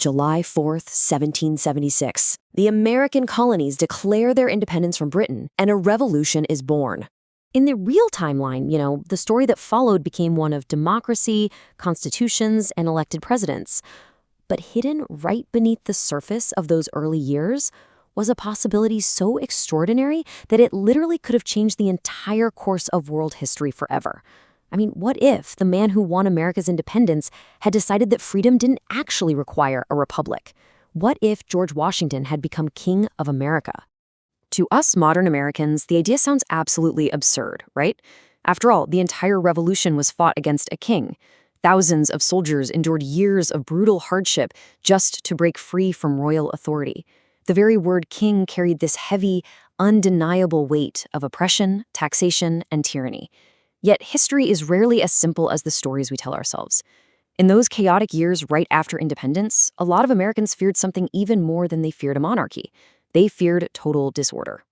July 4th, 1776. The American colonies declare their independence from Britain, and a revolution is born. In the real timeline, the story that followed became one of democracy, constitutions, and elected presidents. But hidden right beneath the surface of those early years was a possibility so extraordinary that it literally could have changed the entire course of world history forever. I mean, what if the man who won America's independence had decided that freedom didn't actually require a republic? What if George Washington had become King of America? To us modern Americans, the idea sounds absolutely absurd, right? After all, the entire revolution was fought against a king. Thousands of soldiers endured years of brutal hardship just to break free from royal authority. The very word king carried this heavy, undeniable weight of oppression, taxation, and tyranny. Yet history is rarely as simple as the stories we tell ourselves. In those chaotic years right after independence, a lot of Americans feared something even more than they feared a monarchy. They feared total disorder.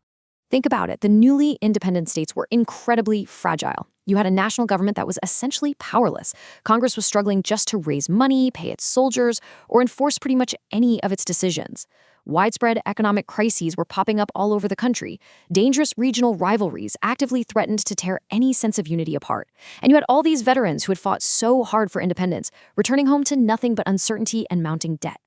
Think about it. The newly independent states were incredibly fragile. You had a national government that was essentially powerless. Congress was struggling just to raise money, pay its soldiers, or enforce pretty much any of its decisions. Widespread economic crises were popping up all over the country. Dangerous regional rivalries actively threatened to tear any sense of unity apart. And you had all these veterans who had fought so hard for independence, returning home to nothing but uncertainty and mounting debt.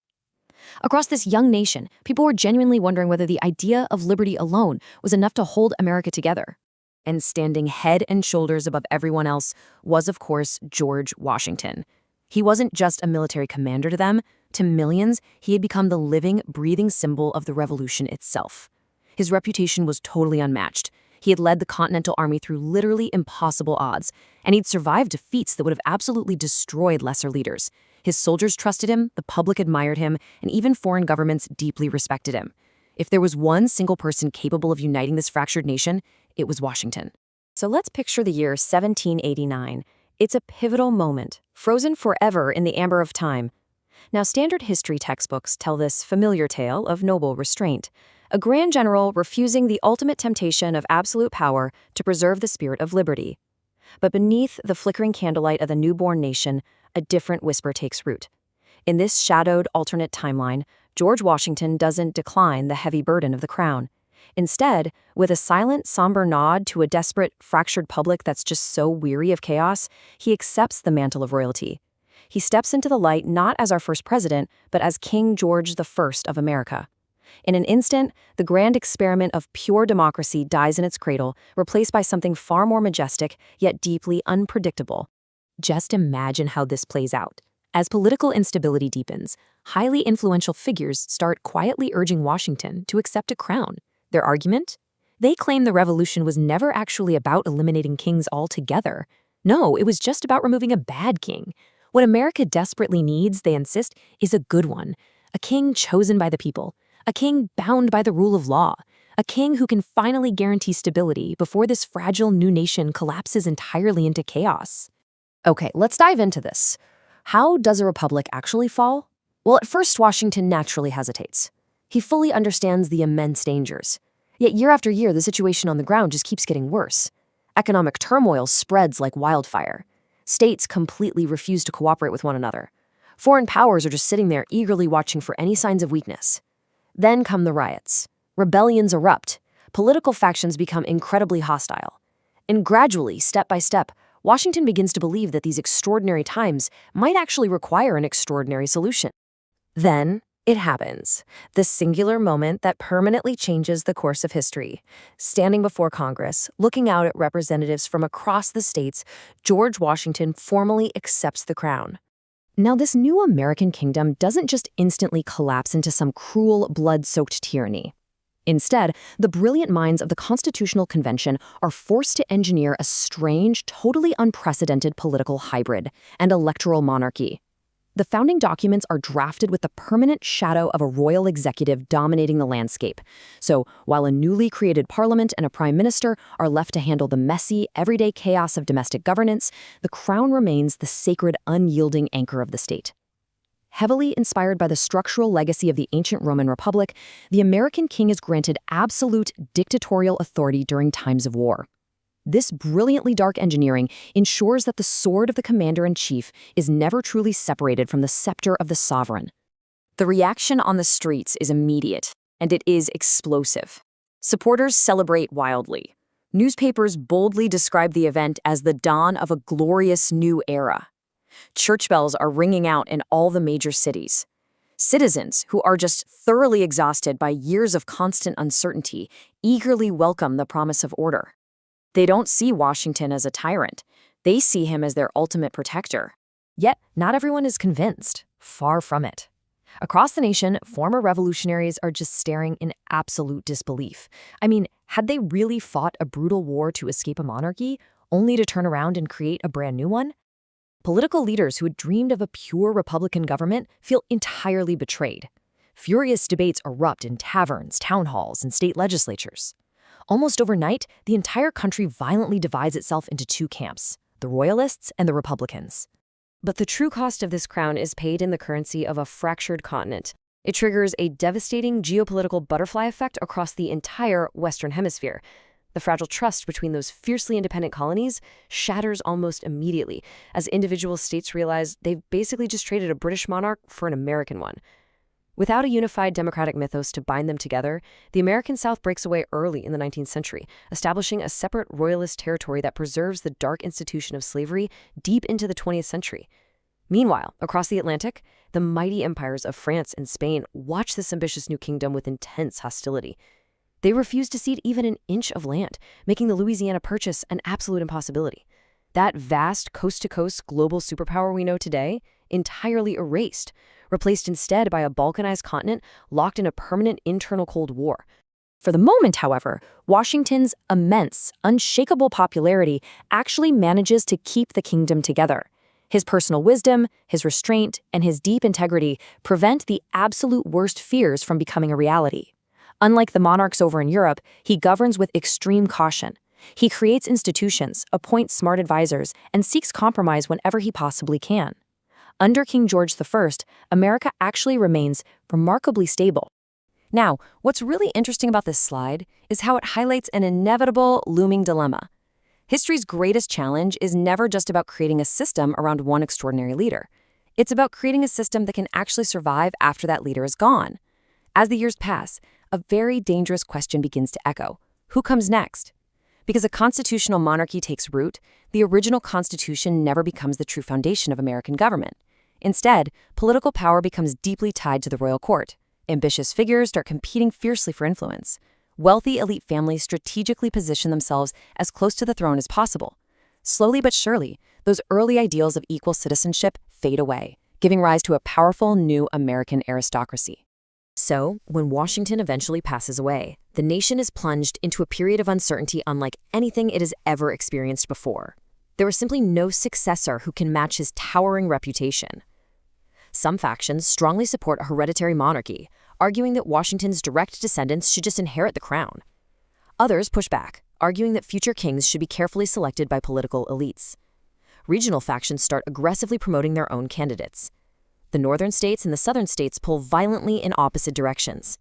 Across this young nation, people were genuinely wondering whether the idea of liberty alone was enough to hold America together. And standing head and shoulders above everyone else was, of course, George Washington. He wasn't just a military commander to them. To millions, he had become the living, breathing symbol of the revolution itself. His reputation was totally unmatched. He had led the Continental Army through literally impossible odds, and he'd survived defeats that would have absolutely destroyed lesser leaders. His soldiers trusted him, the public admired him, and even foreign governments deeply respected him. If there was one single person capable of uniting this fractured nation, it was Washington. So let's picture the year 1789. It's a pivotal moment, frozen forever in the amber of time. Now, standard history textbooks tell this familiar tale of noble restraint. A grand general refusing the ultimate temptation of absolute power to preserve the spirit of liberty. But beneath the flickering candlelight of the newborn nation, a different whisper takes root. In this shadowed alternate timeline, George Washington doesn't decline the heavy burden of the crown. Instead, with a silent, somber nod to a desperate, fractured public that's just so weary of chaos, he accepts the mantle of royalty. He steps into the light not as our first president, but as King George I of America. In an instant, the grand experiment of pure democracy dies in its cradle, replaced by something far more majestic, yet deeply unpredictable. Just imagine how this plays out. As political instability deepens, highly influential figures start quietly urging Washington to accept a crown. Their argument? They claim the revolution was never actually about eliminating kings altogether. No, it was just about removing a bad king. What America desperately needs, they insist, is a good one. A king chosen by the people. A king bound by the rule of law. A king who can finally guarantee stability before this fragile new nation collapses entirely into chaos. Okay, let's dive into this. How does a republic actually fall? Well, at first, Washington naturally hesitates. He fully understands the immense dangers. Yet year after year, the situation on the ground just keeps getting worse. Economic turmoil spreads like wildfire. States completely refuse to cooperate with one another. Foreign powers are just sitting there eagerly watching for any signs of weakness. Then come the riots. Rebellions erupt. Political factions become incredibly hostile. And gradually, step by step, Washington begins to believe that these extraordinary times might actually require an extraordinary solution. Then, it happens. The singular moment that permanently changes the course of history. Standing before Congress, looking out at representatives from across the states, George Washington formally accepts the crown. Now, this new American kingdom doesn't just instantly collapse into some cruel, blood-soaked tyranny. Instead, the brilliant minds of the Constitutional Convention are forced to engineer a strange, totally unprecedented political hybrid, an electoral monarchy. The founding documents are drafted with the permanent shadow of a royal executive dominating the landscape. So, while a newly created parliament and a prime minister are left to handle the messy, everyday chaos of domestic governance, the crown remains the sacred, unyielding anchor of the state. Heavily inspired by the structural legacy of the ancient Roman Republic, the American king is granted absolute dictatorial authority during times of war. This brilliantly dark engineering ensures that the sword of the commander-in-chief is never truly separated from the scepter of the sovereign. The reaction on the streets is immediate, and it is explosive. Supporters celebrate wildly. Newspapers boldly describe the event as the dawn of a glorious new era. Church bells are ringing out in all the major cities. Citizens, who are just thoroughly exhausted by years of constant uncertainty, eagerly welcome the promise of order. They don't see Washington as a tyrant. They see him as their ultimate protector. Yet, not everyone is convinced. Far from it. Across the nation, former revolutionaries are just staring in absolute disbelief. I mean, had they really fought a brutal war to escape a monarchy, only to turn around and create a brand new one? Political leaders who had dreamed of a pure Republican government feel entirely betrayed. Furious debates erupt in taverns, town halls, and state legislatures. Almost overnight, the entire country violently divides itself into two camps, the Royalists and the Republicans. But the true cost of this crown is paid in the currency of a fractured continent. It triggers a devastating geopolitical butterfly effect across the entire Western Hemisphere. The fragile trust between those fiercely independent colonies shatters almost immediately, as individual states realize they've basically just traded a British monarch for an American one. Without a unified democratic mythos to bind them together, the American South breaks away early in the 19th century, establishing a separate royalist territory that preserves the dark institution of slavery deep into the 20th century. Meanwhile, across the Atlantic, the mighty empires of France and Spain watch this ambitious new kingdom with intense hostility. They refuse to cede even an inch of land, making the Louisiana Purchase an absolute impossibility. That vast coast-to-coast global superpower we know today, entirely erased, replaced instead by a balkanized continent locked in a permanent internal Cold War. For the moment, however, Washington's immense, unshakable popularity actually manages to keep the kingdom together. His personal wisdom, his restraint, and his deep integrity prevent the absolute worst fears from becoming a reality. Unlike the monarchs over in Europe, he governs with extreme caution. He creates institutions, appoints smart advisors, and seeks compromise whenever he possibly can. Under King George I, America actually remains remarkably stable. Now, what's really interesting about this slide is how it highlights an inevitable looming dilemma. History's greatest challenge is never just about creating a system around one extraordinary leader. It's about creating a system that can actually survive after that leader is gone. As the years pass, a very dangerous question begins to echo. Who comes next? Because a constitutional monarchy takes root, the original Constitution never becomes the true foundation of American government. Instead, political power becomes deeply tied to the royal court. Ambitious figures start competing fiercely for influence. Wealthy elite families strategically position themselves as close to the throne as possible. Slowly but surely, those early ideals of equal citizenship fade away, giving rise to a powerful new American aristocracy. So, when Washington eventually passes away, the nation is plunged into a period of uncertainty unlike anything it has ever experienced before. There is simply no successor who can match his towering reputation. Some factions strongly support a hereditary monarchy, arguing that Washington's direct descendants should just inherit the crown. Others push back, arguing that future kings should be carefully selected by political elites. Regional factions start aggressively promoting their own candidates. The northern states and the southern states pull violently in opposite directions.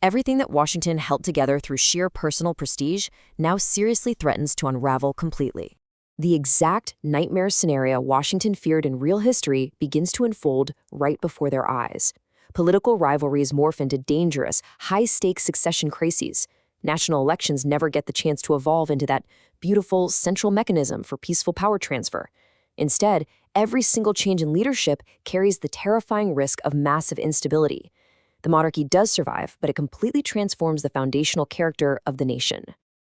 Everything that Washington held together through sheer personal prestige now seriously threatens to unravel completely. The exact nightmare scenario Washington feared in real history begins to unfold right before their eyes. Political rivalries morph into dangerous, high-stakes succession crises. National elections never get the chance to evolve into that beautiful central mechanism for peaceful power transfer. Instead, every single change in leadership carries the terrifying risk of massive instability. The monarchy does survive, but it completely transforms the foundational character of the nation.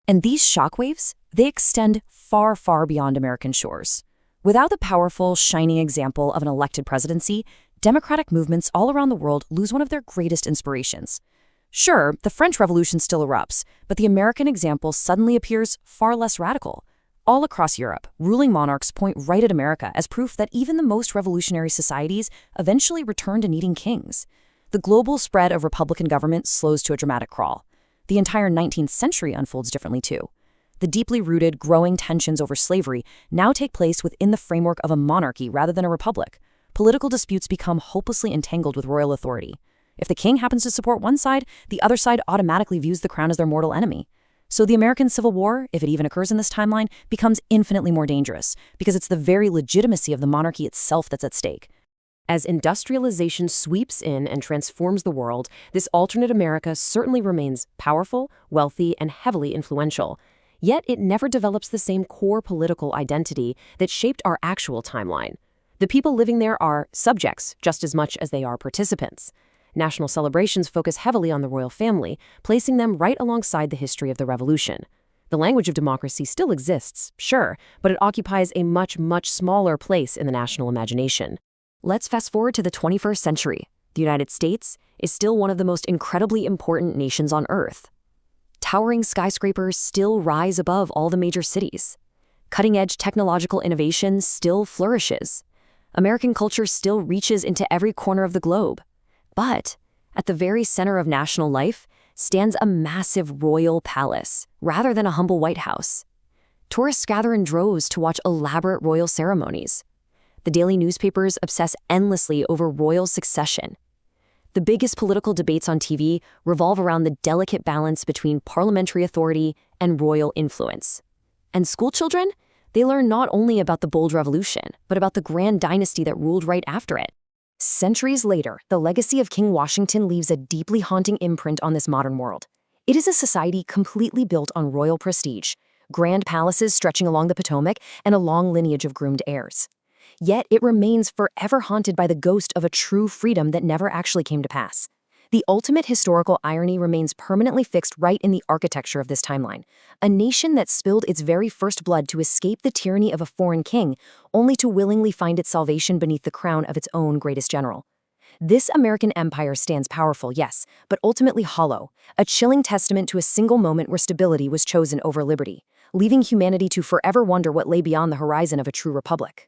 And these shockwaves, they extend far, far beyond American shores. Without the powerful, shining example of an elected presidency, democratic movements all around the world lose one of their greatest inspirations. Sure, the French Revolution still erupts, but the American example suddenly appears far less radical. All across Europe, ruling monarchs point right at America as proof that even the most revolutionary societies eventually return to needing kings. The global spread of Republican government slows to a dramatic crawl. The entire 19th century unfolds differently too. The deeply rooted, growing tensions over slavery now take place within the framework of a monarchy rather than a republic. Political disputes become hopelessly entangled with royal authority. If the king happens to support one side, the other side automatically views the crown as their mortal enemy. So the American Civil War, if it even occurs in this timeline, becomes infinitely more dangerous because it's the very legitimacy of the monarchy itself that's at stake. As industrialization sweeps in and transforms the world, this alternate America certainly remains powerful, wealthy, and heavily influential. Yet it never develops the same core political identity that shaped our actual timeline. The people living there are subjects just as much as they are participants. National celebrations focus heavily on the royal family, placing them right alongside the history of the revolution. The language of democracy still exists, sure, but it occupies a much, much smaller place in the national imagination. Let's fast forward to the 21st century. The United States is still one of the most incredibly important nations on Earth. Towering skyscrapers still rise above all the major cities. Cutting-edge technological innovation still flourishes. American culture still reaches into every corner of the globe. But at the very center of national life stands a massive royal palace, rather than a humble White House. Tourists gather in droves to watch elaborate royal ceremonies. The daily newspapers obsess endlessly over royal succession. The biggest political debates on TV revolve around the delicate balance between parliamentary authority and royal influence. And schoolchildren? They learn not only about the bold revolution, but about the grand dynasty that ruled right after it. Centuries later, the legacy of King Washington leaves a deeply haunting imprint on this modern world. It is a society completely built on royal prestige, grand palaces stretching along the Potomac, and a long lineage of groomed heirs. Yet it remains forever haunted by the ghost of a true freedom that never actually came to pass. The ultimate historical irony remains permanently fixed right in the architecture of this timeline. A nation that spilled its very first blood to escape the tyranny of a foreign king, only to willingly find its salvation beneath the crown of its own greatest general. This American empire stands powerful, yes, but ultimately hollow, a chilling testament to a single moment where stability was chosen over liberty, leaving humanity to forever wonder what lay beyond the horizon of a true republic.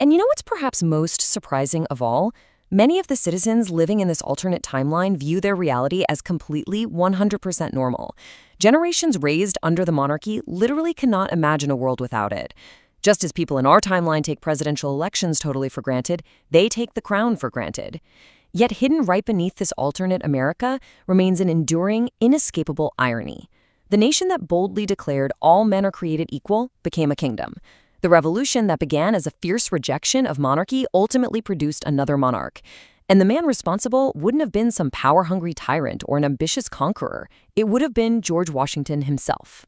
And you know what's perhaps most surprising of all? Many of the citizens living in this alternate timeline view their reality as completely 100% normal. Generations raised under the monarchy literally cannot imagine a world without it. Just as people in our timeline take presidential elections totally for granted, they take the crown for granted. Yet hidden right beneath this alternate America remains an enduring, inescapable irony. The nation that boldly declared all men are created equal became a kingdom. The revolution that began as a fierce rejection of monarchy ultimately produced another monarch. And the man responsible wouldn't have been some power-hungry tyrant or an ambitious conqueror. It would have been George Washington himself.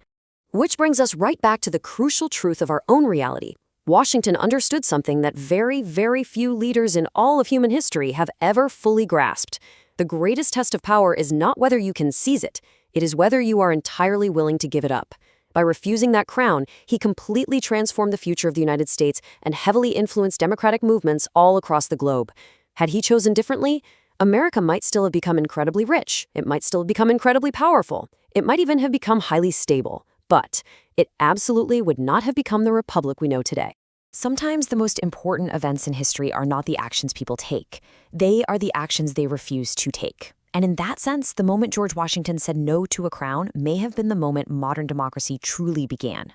Which brings us right back to the crucial truth of our own reality. Washington understood something that very, very few leaders in all of human history have ever fully grasped. The greatest test of power is not whether you can seize it. It is whether you are entirely willing to give it up. By refusing that crown, he completely transformed the future of the United States and heavily influenced democratic movements all across the globe. Had he chosen differently, America might still have become incredibly rich. It might still have become incredibly powerful. It might even have become highly stable. But it absolutely would not have become the republic we know today. Sometimes the most important events in history are not the actions people take. They are the actions they refuse to take. And in that sense, the moment George Washington said no to a crown may have been the moment modern democracy truly began.